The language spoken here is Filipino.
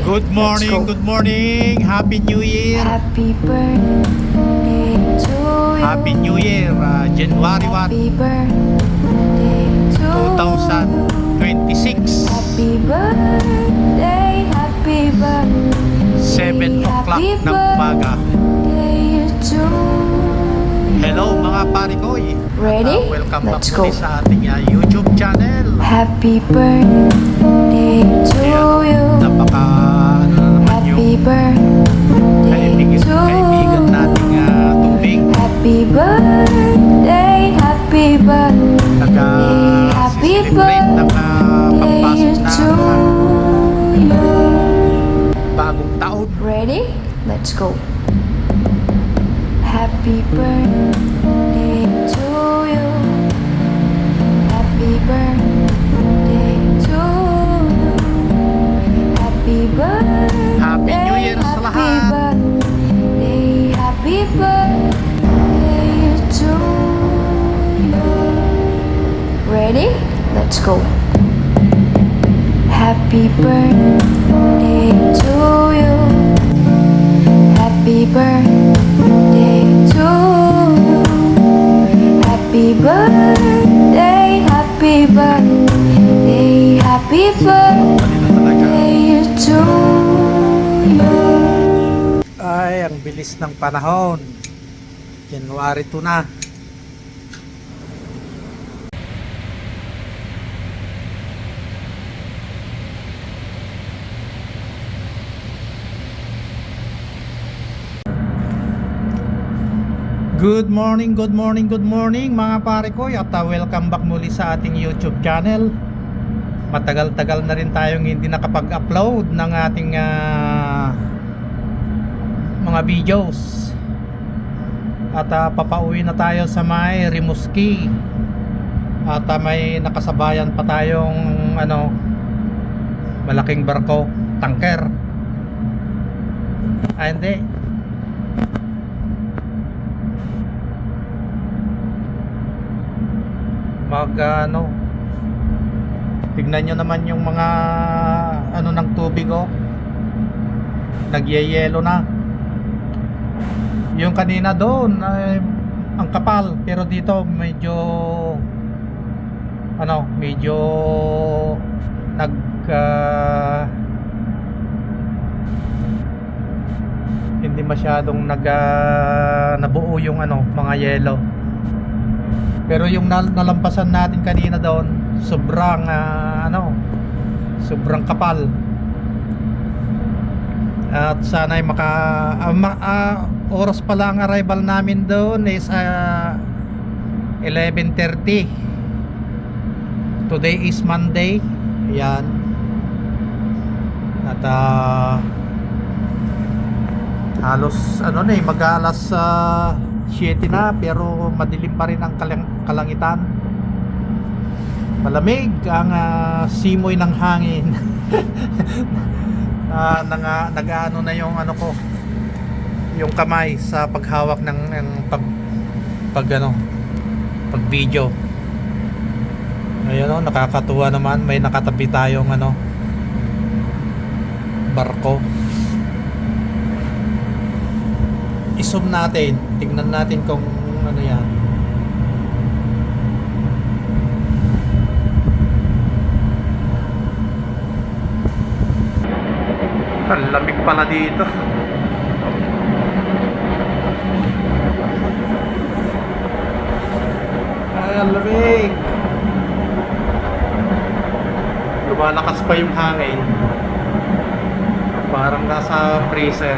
Good morning, good morning. Happy New Year. Happy birthday to you. Happy New Year, January 1, Happy birthday to 2026. Happy birthday, happy birthday. 7 o'clock Happy ng umaga. birthday to you. Hello mga parikoy. Ready? Welcome Let's back go. ulit sa ating YouTube channel. Happy birthday to Ayan, you. napaka ano naman Happy yung birthday to kaibigan you. nating tubig. Happy birthday, happy birthday. Nag-celebrate ng pagpasok na to you. bagong taon. Ready? Let's go. Happy birthday to you. Happy birthday to you. Happy birthday. Happy New Year sa lahat. Happy birthday to you. Ready? Let's go. Happy birthday to you. Happy birthday to you. Happy birthday, happy birthday, happy birthday to you. Ay, ang bilis ng panahon. January 2 na. Good morning, good morning, good morning mga pare ko, at welcome back muli sa ating YouTube channel. Matagal-tagal na rin tayong hindi nakapag-upload ng ating mga videos. At papauwi na tayo sa may Rimouski. At may nakasabayan pa tayong malaking barko, tanker. Hindi. Tignan nyo naman yung mga ng tubig, nagyeyelo na. Yung kanina doon ay ang kapal, pero dito medyo hindi masyadong nabuo yung mga yelo. Pero yung nalampasan natin kanina doon, sobrang sobrang kapal. At sana'y oras pala ang arrival namin doon is 11:30. Today is Monday. Yan. At halos mag-alas 7 na, pero madilim pa rin ang kalangitan. Malamig ang simoy ng hangin. Nag-ano na yung yung kamay sa paghawak ng pag video. Ayun, nakakatuwa naman, may nakatabi tayong barko. I-zoom natin, tingnan natin kung yan. Ang lamig pala dito. Ay, ang lamig. Lumalakas pa yung hangin. Parang nasa freezer.